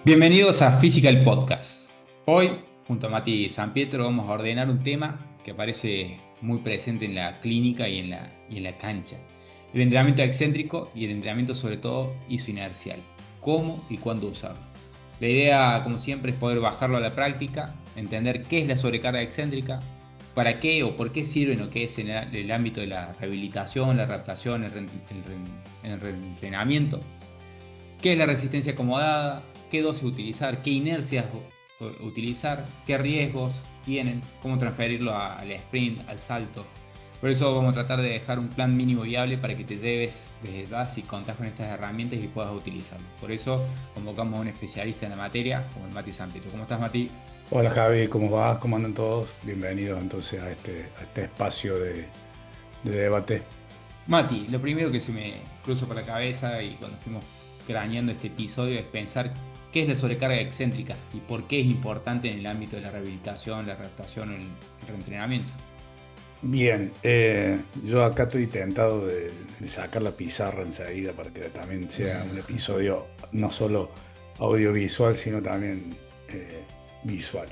Bienvenidos a Physical Podcast. Hoy, junto a Mati Sampietro, vamos a ordenar un tema que aparece muy presente en la clínica y en la cancha. El entrenamiento excéntrico y el entrenamiento sobre todo isoinercial. ¿Cómo y cuándo usarlo? La idea, como siempre, es poder bajarlo a la práctica, entender qué es la sobrecarga excéntrica, para qué o por qué sirve en lo que es en el ámbito de la rehabilitación, la adaptación, el reentrenamiento. ¿Qué es la resistencia acomodada? ¿Qué dosis utilizar? ¿Qué inercias utilizar? ¿Qué riesgos tienen? ¿Cómo transferirlo al sprint, al salto? Por eso vamos a tratar de dejar un plan mínimo viable para que te lleves desde ya si contás con estas herramientas y puedas utilizarlo. Por eso convocamos a un especialista en la materia, como el Mati Sampietro. ¿Cómo estás, Mati? Hola Javi, ¿cómo vas? ¿Cómo andan todos? Bienvenidos entonces a este espacio de debate. Mati, lo primero que se me cruzó por la cabeza y cuando fuimos craneando este episodio es pensar qué es la sobrecarga excéntrica y por qué es importante en el ámbito de la rehabilitación, la adaptación o el reentrenamiento. Bien, yo acá estoy tentado de sacar la pizarra enseguida para que también sea un episodio no solo audiovisual, sino también visual.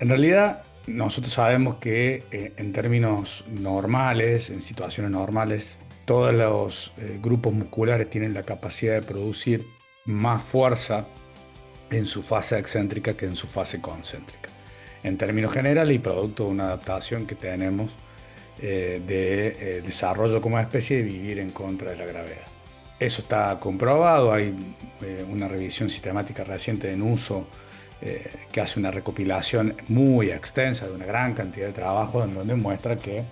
En realidad, nosotros sabemos que en términos normales, en situaciones normales, todos los grupos musculares tienen la capacidad de producir más fuerza en su fase excéntrica que en su fase concéntrica. En términos generales y producto de una adaptación que tenemos de desarrollo como especie de vivir en contra de la gravedad. Eso está comprobado, hay una revisión sistemática reciente en uso que hace una recopilación muy extensa de una gran cantidad de trabajos en donde muestra que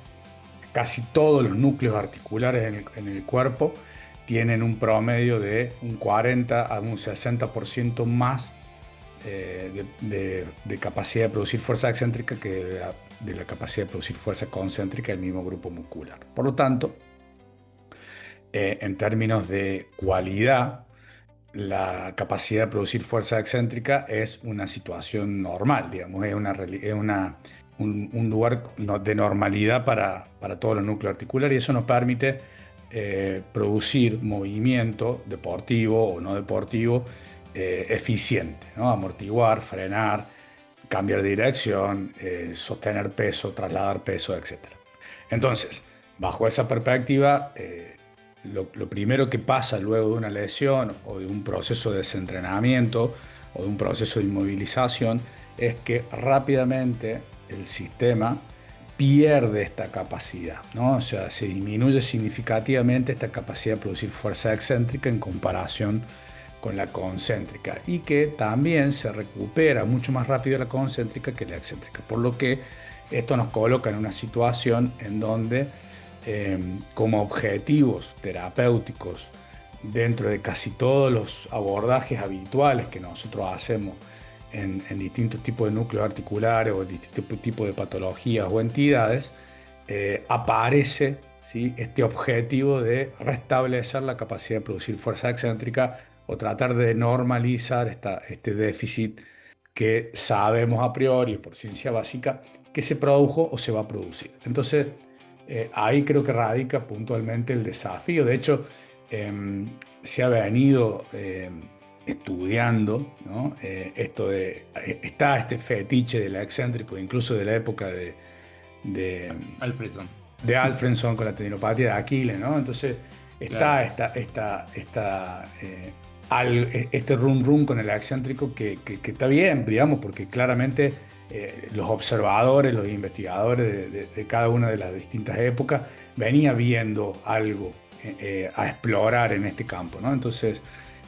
casi todos los núcleos articulares en el cuerpo tienen un promedio de un 40 a un 60% más de capacidad de producir fuerza excéntrica que de la capacidad de producir fuerza concéntrica del mismo grupo muscular. Por lo tanto, en términos de cualidad, la capacidad de producir fuerza excéntrica es una situación normal, digamos, es un lugar de normalidad para todos los núcleos articulares y eso nos permite producir movimiento deportivo o no deportivo eficiente, ¿no? Amortiguar, frenar, cambiar de dirección, sostener peso, trasladar peso, etcétera. Entonces, bajo esa perspectiva, lo primero que pasa luego de una lesión o de un proceso de desentrenamiento o de un proceso de inmovilización es que rápidamente el sistema pierde esta capacidad, ¿no? O sea, se disminuye significativamente esta capacidad de producir fuerza excéntrica en comparación con la concéntrica y que también se recupera mucho más rápido la concéntrica que la excéntrica, por lo que esto nos coloca en una situación en donde como objetivos terapéuticos dentro de casi todos los abordajes habituales que nosotros hacemos en distintos tipos de núcleos articulares o en distintos tipos de patologías o entidades, aparece, ¿sí?, este objetivo de restablecer la capacidad de producir fuerza excéntrica o tratar de normalizar este déficit que sabemos a priori por ciencia básica que se produjo o se va a producir. Entonces, ahí creo que radica puntualmente el desafío. De hecho, se ha venido estudiando, ¿no? Está este fetiche del excéntrico, incluso de la época de, Alfredson. de Alfredson con la tendinopatía de Aquiles, ¿no? Entonces Claro. está este rum rum con el excéntrico que está bien, digamos, porque claramente los observadores, los investigadores de cada una de las distintas épocas venía viendo algo a explorar en este campo, ¿no? Entonces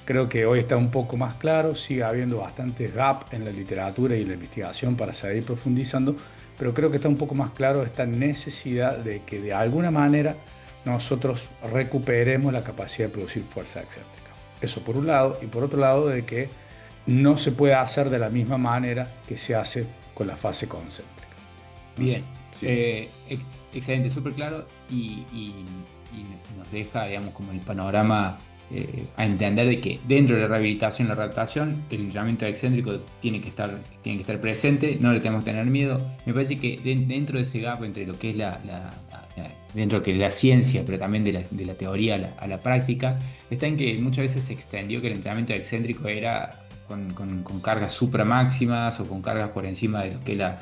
creo que hoy está un poco más claro, sigue habiendo bastantes gaps en la literatura y en la investigación para seguir profundizando, pero creo que está un poco más claro esta necesidad de que de alguna manera nosotros recuperemos la capacidad de producir fuerza excéntrica. Eso por un lado, y por otro lado de que no se puede hacer de la misma manera que se hace con la fase concéntrica. No sé, Bien, sí. excelente, súper claro y nos deja, digamos, como el panorama a entender de que dentro de la rehabilitación, el entrenamiento excéntrico tiene que estar presente, no le tenemos que tener miedo. Me parece que dentro de ese gap entre lo que es dentro de la ciencia, pero también de la teoría a la práctica, está en que muchas veces se extendió que el entrenamiento excéntrico era con cargas supra máximas o con cargas por encima de lo que es la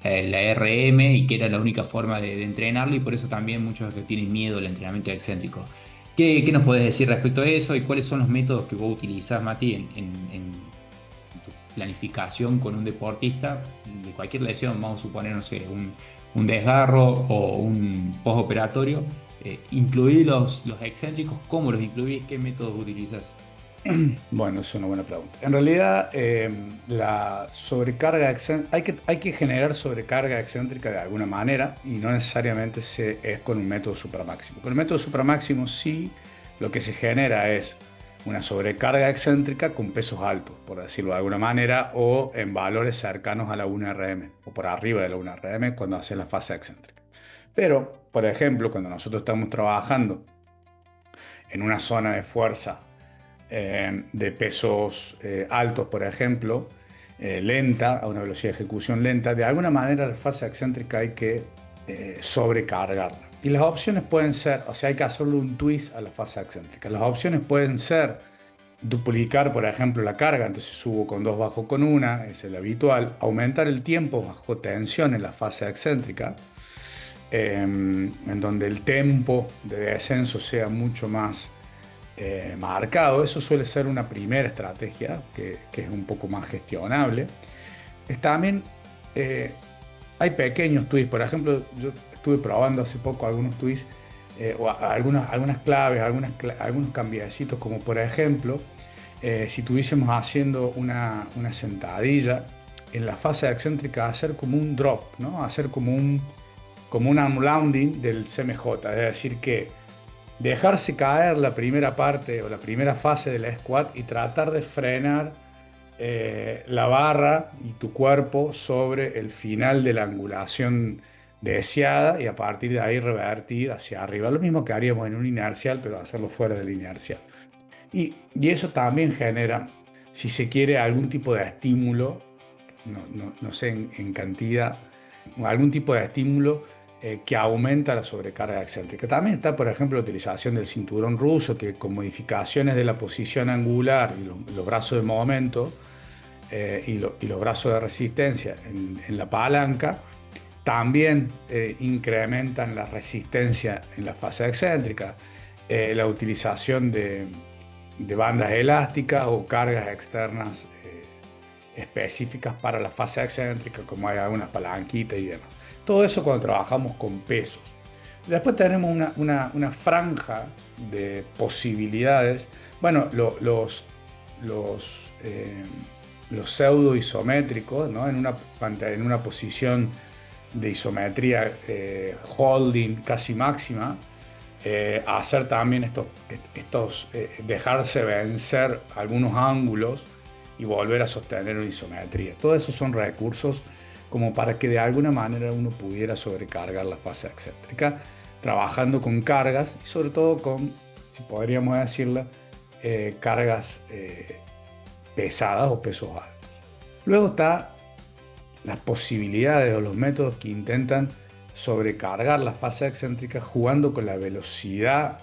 RM, y que era la única forma de entrenarlo, y por eso también muchos que tienen miedo al entrenamiento excéntrico. ¿Qué nos podés decir respecto a eso y cuáles son los métodos que vos utilizás, Mati, en tu planificación con un deportista de cualquier lesión? Vamos a suponer, no sé, un desgarro o un postoperatorio. ¿Incluir los excéntricos? ¿Cómo los incluís? ¿Qué métodos utilizas? Bueno, es una buena pregunta. En realidad, la sobrecarga hay que generar sobrecarga excéntrica de alguna manera y no necesariamente es con un método supramáximo. Con el método supramáximo sí lo que se genera es una sobrecarga excéntrica con pesos altos, por decirlo de alguna manera, o en valores cercanos a la 1 RM o por arriba de la 1 RM cuando hace la fase excéntrica. Pero, por ejemplo, cuando nosotros estamos trabajando en una zona de fuerza de pesos altos, por ejemplo, lenta, a una velocidad de ejecución lenta, de alguna manera la fase excéntrica hay que sobrecargarla. Y las opciones pueden ser, o sea, hay que hacerle un twist a la fase excéntrica. Las opciones pueden ser duplicar, por ejemplo, la carga, entonces subo con dos, bajo con una, es el habitual, aumentar el tiempo bajo tensión en la fase excéntrica, en donde el tempo de descenso sea mucho más marcado. Eso suele ser una primera estrategia que es un poco más gestionable. También hay pequeños twists. Por ejemplo, yo estuve probando hace poco algunos twists o algunas claves, algunos cambiecitos, como por ejemplo, si estuviésemos haciendo una sentadilla, en la fase excéntrica hacer como un drop, ¿no? Hacer como un unloading del CMJ, es decir, que dejarse caer la primera parte o la primera fase de la squat y tratar de frenar la barra y tu cuerpo sobre el final de la angulación deseada y a partir de ahí revertir hacia arriba. Lo mismo que haríamos en un inercial, pero hacerlo fuera del inercial. Y eso también genera, si se quiere, algún tipo de estímulo, no sé en cantidad, algún tipo de estímulo que aumenta la sobrecarga excéntrica. También está, por ejemplo, la utilización del cinturón ruso, que con modificaciones de la posición angular y los brazos de momento y los brazos de resistencia en la palanca, también incrementan la resistencia en la fase excéntrica. La utilización de bandas elásticas o cargas externas específicas para la fase excéntrica, como hay algunas palanquitas y demás. Todo eso cuando trabajamos con pesos. Después tenemos una franja de posibilidades. Bueno, los pseudo isométricos, ¿no? En una posición de isometría holding casi máxima, hacer también dejarse vencer algunos ángulos y volver a sostener una isometría. Todos esos son recursos como para que de alguna manera uno pudiera sobrecargar la fase excéntrica, trabajando con cargas y sobre todo con, si podríamos decirlo, cargas pesadas o pesos altos. Luego está las posibilidades o los métodos que intentan sobrecargar la fase excéntrica jugando con la velocidad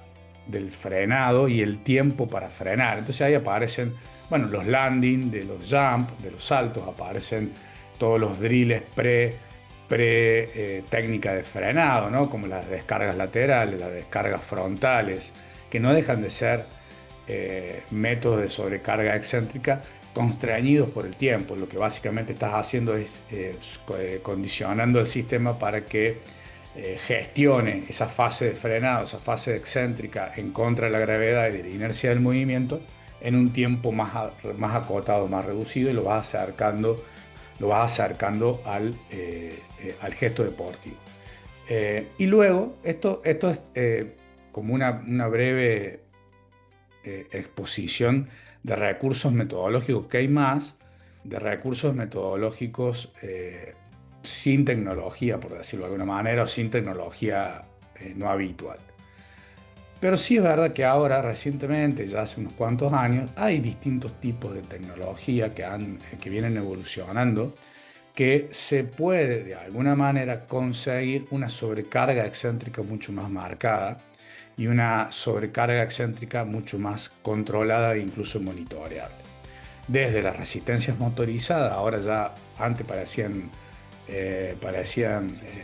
del frenado y el tiempo para frenar. Entonces ahí aparecen, bueno, los landing, de los jump, de los saltos, aparecen todos los drills técnica de frenado, ¿no? Como las descargas laterales, las descargas frontales, que no dejan de ser métodos de sobrecarga excéntrica constreñidos por el tiempo. Lo que básicamente estás haciendo es condicionando el sistema para que gestione esa fase de frenado, esa fase excéntrica en contra de la gravedad y de la inercia del movimiento en un tiempo más acotado, más reducido, y lo vas acercando al gesto deportivo. Y luego, esto es como una breve exposición de recursos metodológicos, que hay más de recursos metodológicos sin tecnología, por decirlo de alguna manera, o sin tecnología no habitual. Pero sí es verdad que ahora, recientemente, ya hace unos cuantos años, hay distintos tipos de tecnología que vienen evolucionando, que se puede de alguna manera conseguir una sobrecarga excéntrica mucho más marcada y una sobrecarga excéntrica mucho más controlada e incluso monitoreable. Desde las resistencias motorizadas, ahora ya antes parecían Ciencia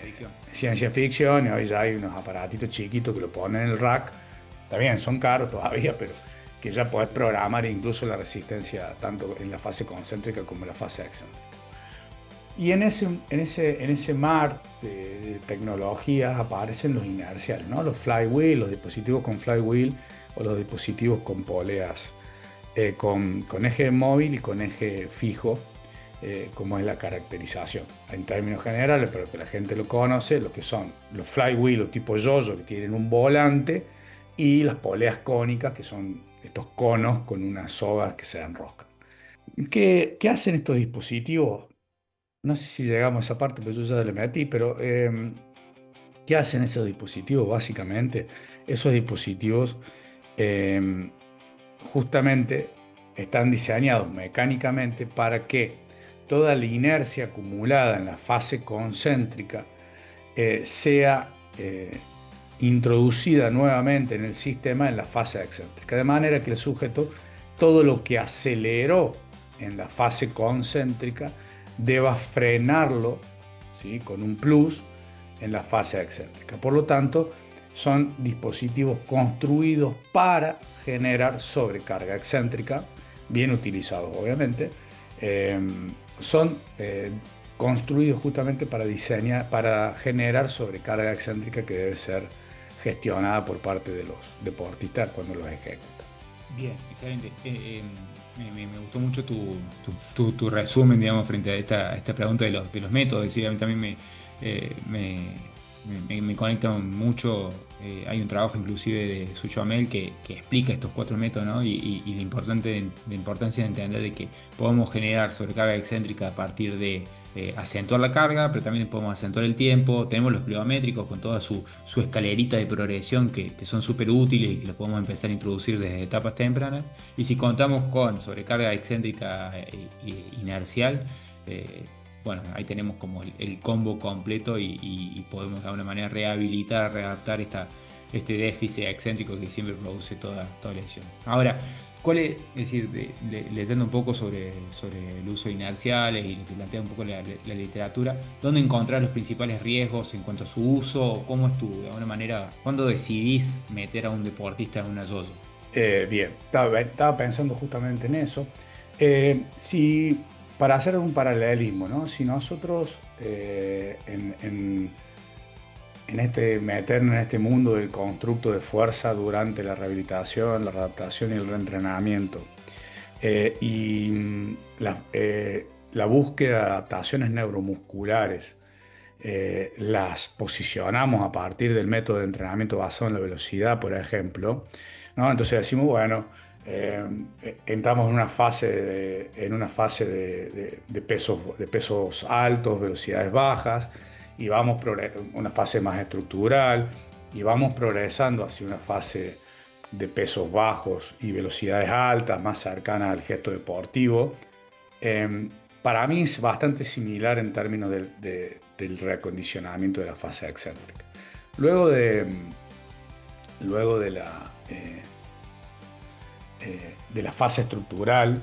ficción. ciencia ficción, y hoy ya hay unos aparatitos chiquitos que lo ponen en el rack. También son caros todavía, pero que ya podés Sí, sí. programar incluso la resistencia tanto en la fase concéntrica como en la fase excéntrica. Y en ese mar de tecnologías aparecen los inerciales, ¿no? Los flywheel, los dispositivos con flywheel o los dispositivos con poleas, con eje móvil y con eje fijo, como es la caracterización. En términos generales, pero que la gente lo conoce, lo que son los flywheel o tipo yo-yo que tienen un volante y las poleas cónicas, que son estos conos con unas sogas que se enroscan. ¿Qué hacen estos dispositivos? No sé si llegamos a esa parte, pero yo ya le metí, pero ¿qué hacen esos dispositivos básicamente? Esos dispositivos eh, justamente están diseñados mecánicamente para que toda la inercia acumulada en la fase concéntrica sea introducida nuevamente en el sistema en la fase excéntrica, de manera que el sujeto, todo lo que aceleró en la fase concéntrica, deba frenarlo, ¿sí?, con un plus en la fase excéntrica. Por lo tanto, son dispositivos construidos para generar sobrecarga excéntrica, bien utilizados obviamente. Eh, son construidos justamente para diseñar, para generar sobrecarga excéntrica que debe ser gestionada por parte de los deportistas cuando los ejecutan. Bien, excelente. Me gustó mucho tu resumen, digamos, frente a esta pregunta de los métodos. Es decir, a mí también me conecta mucho. Hay un trabajo inclusive de Suyo Amel que explica estos cuatro métodos, ¿no? Y la importancia de entender de que podemos generar sobrecarga excéntrica a partir de acentuar la carga, pero también podemos acentuar el tiempo. Tenemos los pliométricos con toda su escalerita de progresión que son súper útiles y que los podemos empezar a introducir desde etapas tempranas. Y si contamos con sobrecarga excéntrica inercial, eh, bueno, ahí tenemos como el combo completo y podemos de alguna manera rehabilitar, readaptar este déficit excéntrico que siempre produce toda lesión. Ahora, es decir, leyendo un poco sobre el uso de inerciales y lo que plantea un poco la literatura, ¿dónde encontrar los principales riesgos en cuanto a su uso? ¿Cómo es de alguna manera, cuándo decidís meter a un deportista en una yo-yo? Bien, estaba pensando justamente en eso. Si, para hacer un paralelismo, ¿no? Si nosotros meternos en este mundo del constructo de fuerza durante la rehabilitación, la adaptación y el reentrenamiento, la búsqueda de adaptaciones neuromusculares, las posicionamos a partir del método de entrenamiento basado en la velocidad, por ejemplo, ¿no? Entonces decimos, bueno, eh, entramos en una fase de pesos altos, velocidades bajas, y una fase más estructural, y vamos progresando hacia una fase de pesos bajos y velocidades altas, más cercanas al gesto deportivo. Eh, para mí es bastante similar en términos del reacondicionamiento de la fase excéntrica. Luego luego de la fase estructural,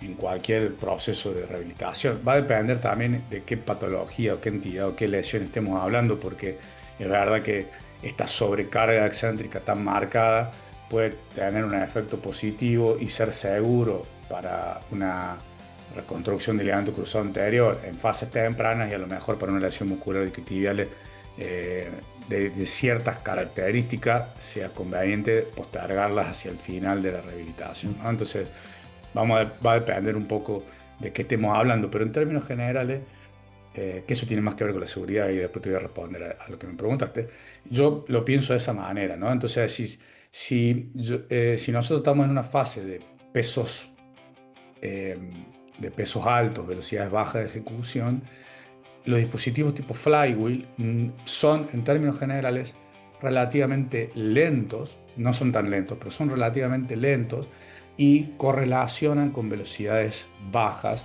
en cualquier proceso de rehabilitación, va a depender también de qué patología o qué entidad o qué lesión estemos hablando, porque es verdad que esta sobrecarga excéntrica tan marcada puede tener un efecto positivo y ser seguro para una reconstrucción del ligamento cruzado anterior en fases tempranas, y a lo mejor para una lesión muscular isquiotibial de ciertas características sea conveniente postergarlas hacia el final de la rehabilitación, ¿no? Entonces va a depender un poco de qué estemos hablando, pero en términos generales, que eso tiene más que ver con la seguridad, y después te voy a responder a lo que me preguntaste. Yo lo pienso de esa manera, ¿no? Entonces, si nosotros estamos en una fase pesos, eh, de pesos altos, velocidades bajas de ejecución, los dispositivos tipo flywheel son, en términos generales, relativamente lentos, no son tan lentos, pero son relativamente lentos y correlacionan con velocidades bajas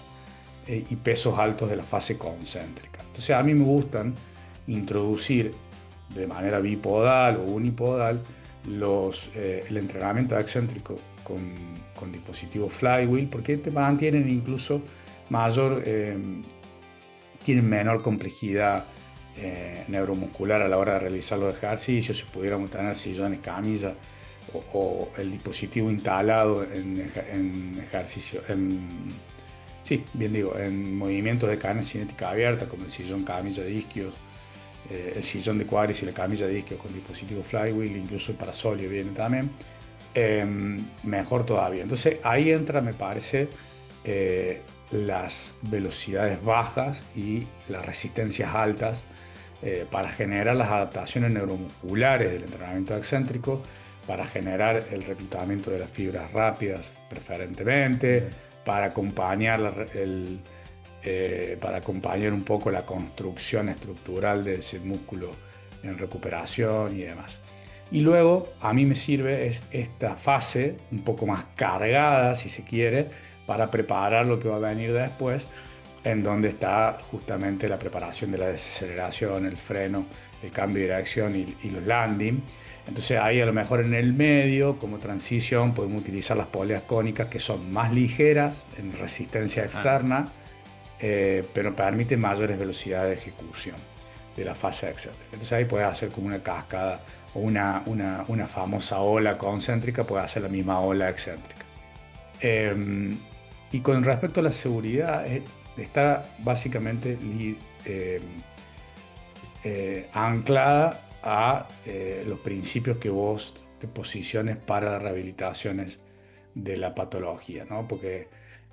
y pesos altos de la fase concéntrica. Entonces a mí me gustan introducir de manera bipodal o unipodal el entrenamiento excéntrico con dispositivos flywheel, porque te mantienen incluso mayor, tienen menor complejidad neuromuscular a la hora de realizar los ejercicios. Si pudiéramos tener sillones, camillas o el dispositivo instalado en ejercicio, sí, bien digo, en movimientos de cadena cinética abierta, como el sillón camilla de isquios, el sillón de cuádriceps y la camilla de isquios con dispositivo flywheel, incluso el parasolio viene también, mejor todavía. Entonces ahí entra, me parece, las velocidades bajas y las resistencias altas para generar las adaptaciones neuromusculares del entrenamiento excéntrico, para generar el reclutamiento de las fibras rápidas preferentemente, para acompañar para acompañar un poco la construcción estructural de ese músculo en recuperación y demás. Y luego a mí me sirve esta fase un poco más cargada, si se quiere, para preparar lo que va a venir después, en donde está justamente la preparación de la desaceleración, el freno, el cambio de dirección y los landing. Entonces ahí a lo mejor en el medio, como transición, podemos utilizar las poleas cónicas, que son más ligeras en resistencia externa, pero permiten mayores velocidades de ejecución de la fase excéntrica. Entonces ahí puedes hacer como una cascada o una famosa ola concéntrica, puedes hacer la misma ola excéntrica. Y con respecto a la seguridad, está básicamente anclada a los principios que vos te posiciones para las rehabilitaciones de la patología, ¿no? Porque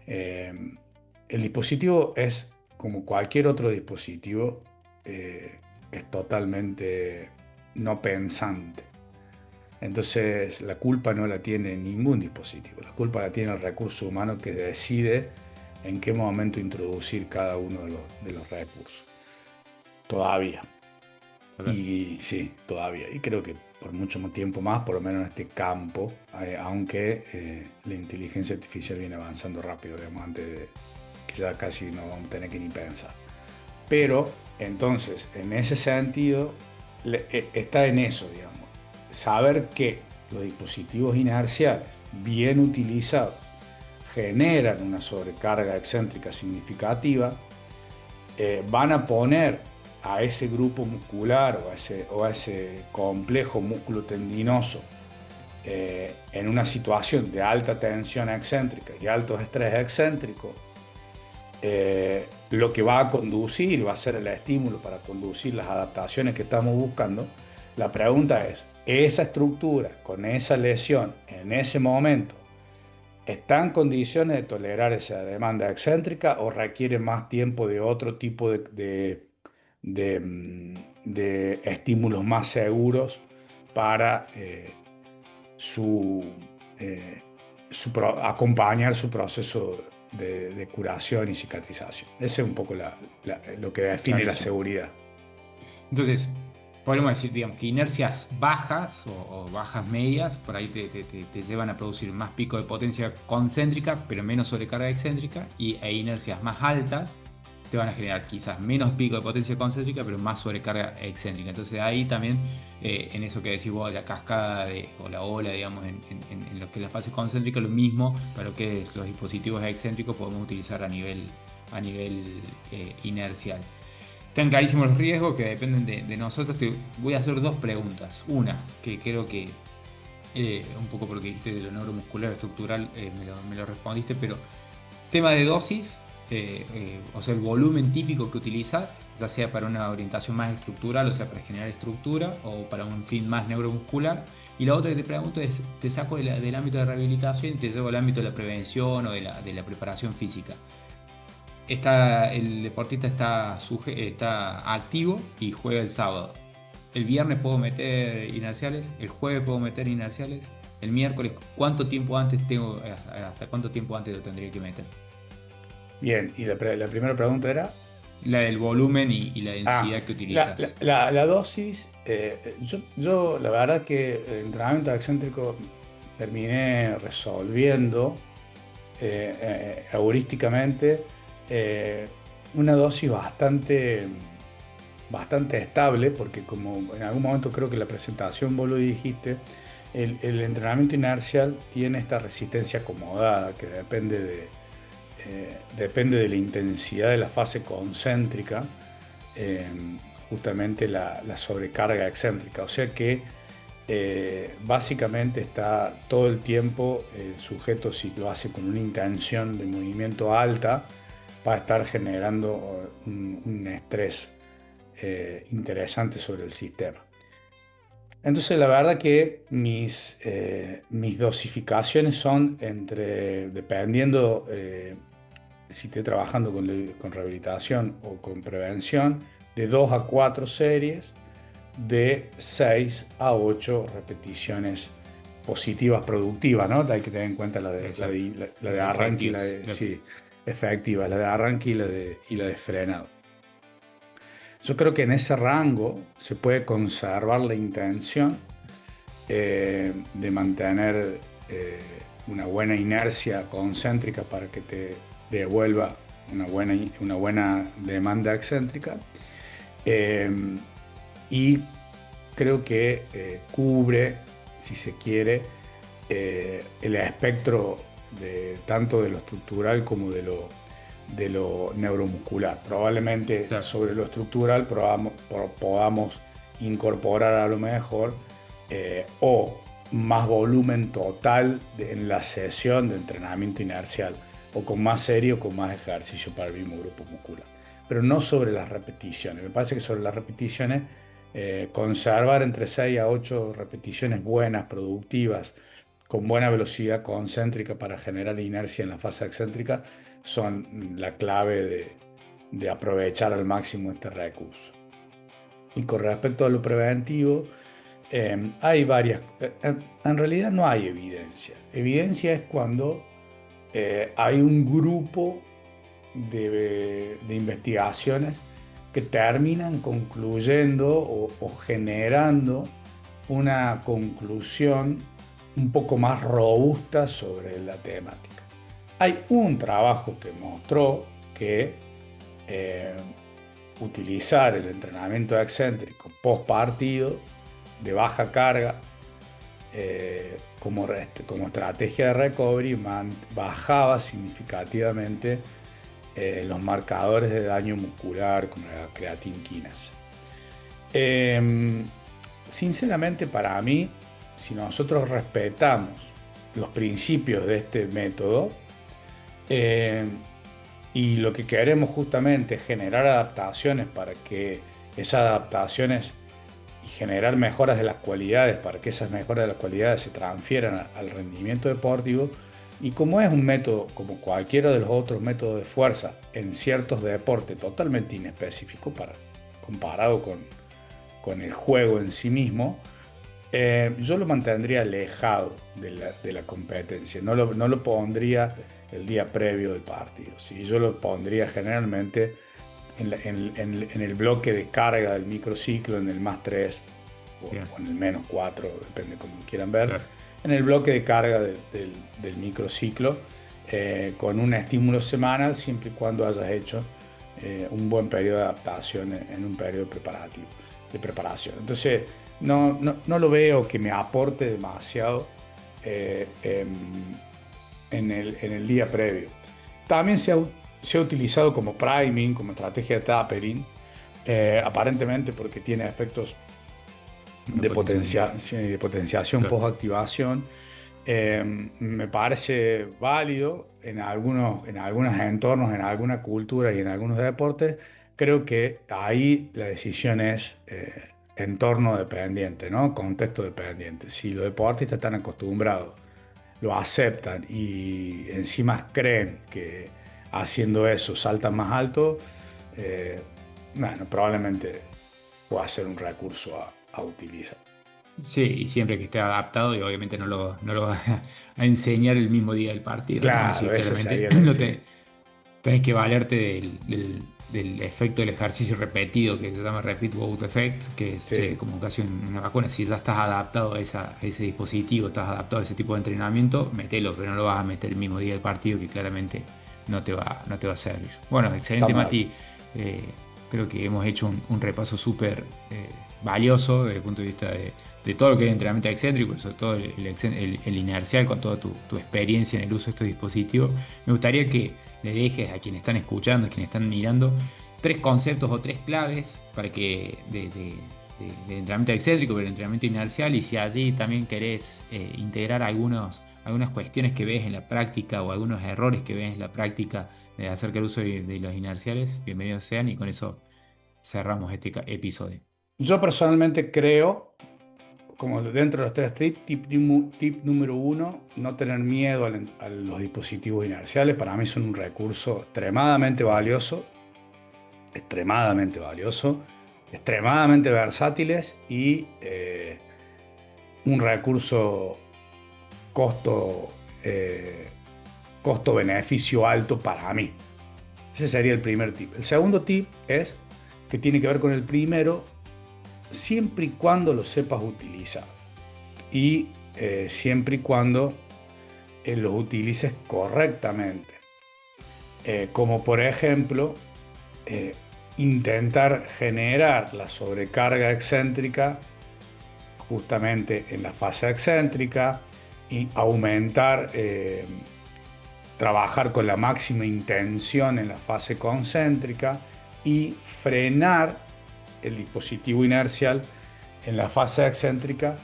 el dispositivo es como cualquier otro dispositivo, es totalmente no pensante. Entonces la culpa no la tiene ningún dispositivo, la culpa la tiene el recurso humano, que decide en qué momento introducir cada uno de los recursos. Todavía. Y sí, todavía. Y creo que por mucho tiempo más, por lo menos en este campo, aunque la inteligencia artificial viene avanzando rápido, digamos, antes de que ya casi no vamos a tener que ni pensar. Pero entonces, en ese sentido, está en eso, digamos. Saber que los dispositivos inerciales, bien utilizados, generan una sobrecarga excéntrica significativa, van a poner a ese grupo muscular o a ese complejo músculo tendinoso en una situación de alta tensión excéntrica y alto estrés excéntrico, lo que va a conducir, va a ser el estímulo para conducir las adaptaciones que estamos buscando. La pregunta es, ¿esa estructura con esa lesión en ese momento está en condiciones de tolerar esa demanda excéntrica o requiere más tiempo de otro tipo de estímulos más seguros para acompañar su proceso de curación y cicatrización? Ese es un poco lo que define la seguridad. Entonces, podemos decir, digamos, que inercias bajas o bajas medias, por ahí te llevan a producir más pico de potencia concéntrica, pero menos sobrecarga excéntrica, e inercias más altas te van a generar quizás menos pico de potencia concéntrica, pero más sobrecarga excéntrica. Entonces ahí también, en eso que decís vos, la cascada o la ola, digamos, en lo que es la fase concéntrica, lo mismo para lo que es los dispositivos excéntricos podemos utilizar a nivel inercial. Están clarísimos los riesgos que dependen de nosotros. Te voy a hacer dos preguntas. Una, que creo que un poco porque dijiste de lo neuromuscular estructural, me lo respondiste, pero tema de dosis, o sea, el volumen típico que utilizas, ya sea para una orientación más estructural, o sea, para generar estructura, o para un fin más neuromuscular. Y la otra que te pregunto es, te saco del ámbito de rehabilitación y te llevo al ámbito de la prevención o de la preparación física. El deportista está activo y juega el sábado. El viernes puedo meter inerciales, el jueves puedo meter inerciales, el miércoles, ¿hasta cuánto tiempo antes lo tendría que meter? Bien, y la primera pregunta era... La del volumen y la Ah, densidad que la, utilizas. la- la- la dosis, yo la verdad que el entrenamiento excéntrico terminé resolviendo heurísticamente eh, una dosis bastante estable, porque como en algún momento creo que en la presentación vos lo dijiste, el entrenamiento inercial tiene esta resistencia acomodada que depende de la intensidad de la fase concéntrica, eh, justamente la sobrecarga excéntrica. O sea que básicamente está todo el tiempo el sujeto, si lo hace con una intención de movimiento alta, va a estar generando un estrés interesante sobre el sistema. Entonces, la verdad que mis dosificaciones son dependiendo si estoy trabajando con rehabilitación o con prevención, de 2 a 4 series de 6 a 8 repeticiones positivas, productivas, ¿no? Hay que tener en cuenta Exacto. la de arranque y la Efectivos. de, sí, efectiva, la de arranque y la de frenado. Yo creo que en ese rango se puede conservar la intención de mantener una buena inercia concéntrica para que te devuelva una buena demanda excéntrica. Eh, y creo que cubre, si se quiere, el espectro tanto de lo estructural como de lo neuromuscular. Probablemente Claro. sobre lo estructural podamos incorporar a lo mejor o más volumen total en la sesión de entrenamiento inercial, o con más serie o con más ejercicio para el mismo grupo muscular, pero no sobre las repeticiones. Me parece que sobre las repeticiones, conservar entre 6 a 8 repeticiones buenas, productivas, con buena velocidad concéntrica para generar inercia en la fase excéntrica, son la clave de aprovechar al máximo este recurso. Y con respecto a lo preventivo, hay varias. En realidad no hay evidencia. Evidencia es cuando hay un grupo de investigaciones que terminan concluyendo o generando una conclusión un poco más robusta sobre la temática. Hay un trabajo que mostró que eh, utilizar el entrenamiento excéntrico post partido de baja carga como estrategia de recovery bajaba significativamente los marcadores de daño muscular como la creatinquinasa. Eh, Sinceramente, para mí, si nosotros respetamos los principios de este método, eh, y lo que queremos justamente es generar adaptaciones para que esas adaptaciones y generar mejoras de las cualidades para que esas mejoras de las cualidades se transfieran al rendimiento deportivo. Y como es un método, como cualquiera de los otros métodos de fuerza en ciertos deportes totalmente inespecífico comparado con el juego en sí mismo, yo lo mantendría alejado de la competencia, no lo pondría el día previo del partido, ¿sí? Yo lo pondría generalmente en el bloque de carga del microciclo, en el +3 Bien. o en el -4, depende como quieran ver, Claro. en el bloque de carga del microciclo, con un estímulo semanal, siempre y cuando hayas hecho un buen periodo de adaptación en un periodo preparativo, de preparación. Entonces, no lo veo que me aporte demasiado en el día previo. También se ha utilizado como priming, como estrategia de tapering, aparentemente porque tiene efectos Una de, potenciación. sí, de potenciación Claro. post-activación. Me parece válido en algunos entornos, en alguna cultura y en algunos deportes. Creo que ahí la decisión es entorno dependiente, ¿no? Contexto dependiente. Si los deportistas están acostumbrados, lo aceptan y encima creen que haciendo eso saltan más alto, eh, bueno, probablemente pueda ser un recurso a utilizar. Sí, y siempre que esté adaptado, y obviamente no lo va a enseñar el mismo día del partido, ¿no? Es Claro, decir, esa claramente sería la... no Sí, tenés que valerte del efecto del ejercicio repetido, que se llama Repeat Without Effect, que es Sí, como casi una vacuna. Si ya estás adaptado a ese dispositivo, estás adaptado a ese tipo de entrenamiento, metelo, pero no lo vas a meter el mismo día del partido, que claramente no te va a servir. Bueno, excelente, estamos de Mati. acuerdo. Eh, Creo que hemos hecho un repaso súper valioso desde el punto de vista de todo lo que es el entrenamiento excéntrico, sobre todo el inercial, con toda tu experiencia en el uso de estos dispositivos. Me gustaría que le dejes a quienes están escuchando, a quienes están mirando, tres conceptos o tres claves para que del entrenamiento excéntrico, del entrenamiento inercial, y si allí también querés integrar algunas cuestiones que ves en la práctica o algunos errores que ves en la práctica acerca del uso de los inerciales, bienvenidos sean, y con eso cerramos este episodio. Yo personalmente creo, como dentro de los tres tips, tip número uno, no tener miedo a los dispositivos inerciales. Para mí son un recurso extremadamente valioso, extremadamente versátiles y un recurso costo, eh, costo-beneficio alto para mí. Ese sería el primer tip. El segundo tip es que tiene que ver con el primero, siempre y cuando lo sepas utilizar y siempre y cuando los utilices correctamente. Como por ejemplo, eh, intentar generar la sobrecarga excéntrica justamente en la fase excéntrica y aumentar, trabajar con la máxima intención en la fase concéntrica y frenar el dispositivo inercial en la fase excéntrica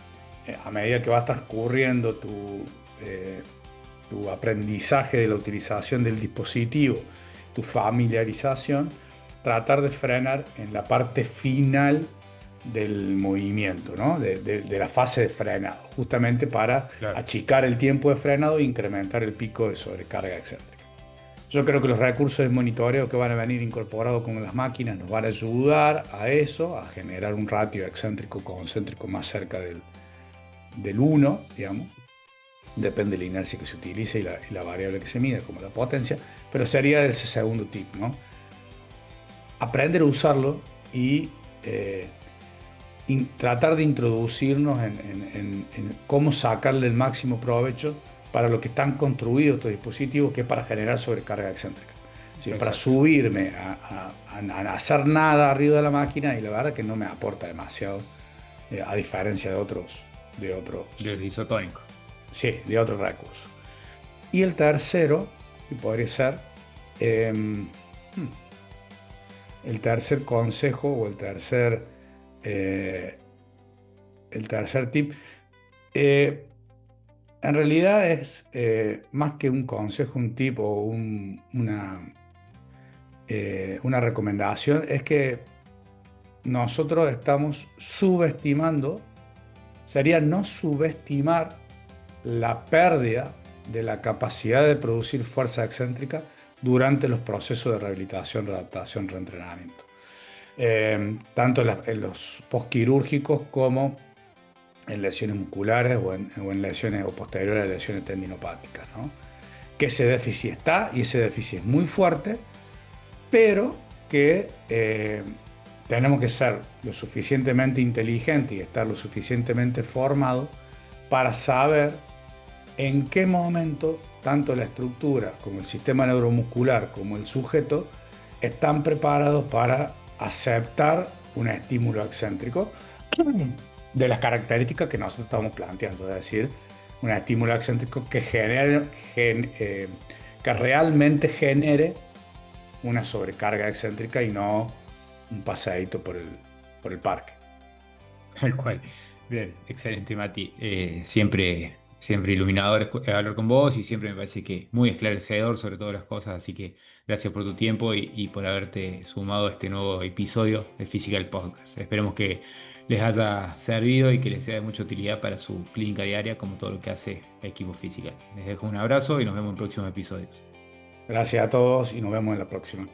a medida que va transcurriendo tu aprendizaje de la utilización del dispositivo, tu familiarización, tratar de frenar en la parte final del movimiento, ¿no? De la fase de frenado, justamente para Claro. achicar el tiempo de frenado e incrementar el pico de sobrecarga excéntrica. Yo creo que los recursos de monitoreo que van a venir incorporados con las máquinas nos van a ayudar a eso, a generar un ratio excéntrico-concéntrico más cerca del 1, digamos. Depende de la inercia que se utilice y la variable que se mida, como la potencia, pero sería ese segundo tip, ¿no? Aprender a usarlo y tratar de introducirnos en cómo sacarle el máximo provecho para lo que están construidos estos dispositivos, que es para generar sobrecarga excéntrica. Sí, para Exacto. subirme a hacer nada arriba de la máquina y la verdad que no me aporta demasiado, a diferencia de otros, Del isotónico. sí, de otros recursos. Y el tercero, que podría ser, el tercer consejo o eh, el tercer tip, eh, en realidad es más que un consejo, un tip o una recomendación, es que nosotros estamos subestimando, sería no subestimar la pérdida de la capacidad de producir fuerza excéntrica durante los procesos de rehabilitación, readaptación, reentrenamiento. Tanto en los postquirúrgicos como en lesiones musculares o en lesiones o posteriores a lesiones tendinopáticas, ¿no? Que ese déficit está y ese déficit es muy fuerte, pero que tenemos que ser lo suficientemente inteligentes y estar lo suficientemente formados para saber en qué momento tanto la estructura como el sistema neuromuscular como el sujeto están preparados para aceptar un estímulo excéntrico de las características que nosotros estamos planteando, es decir, un estímulo excéntrico que realmente genere una sobrecarga excéntrica y no un paseíto por el parque. Tal cual. Bien, excelente, Mati. Siempre iluminador hablar con vos, y siempre me parece que muy esclarecedor sobre todas las cosas. Así que gracias por tu tiempo y por haberte sumado a este nuevo episodio de Physical Podcast. Esperemos que les haya servido y que les sea de mucha utilidad para su clínica diaria, como todo lo que hace Equipo Physical. Les dejo un abrazo y nos vemos en próximos episodios. Gracias a todos y nos vemos en la próxima.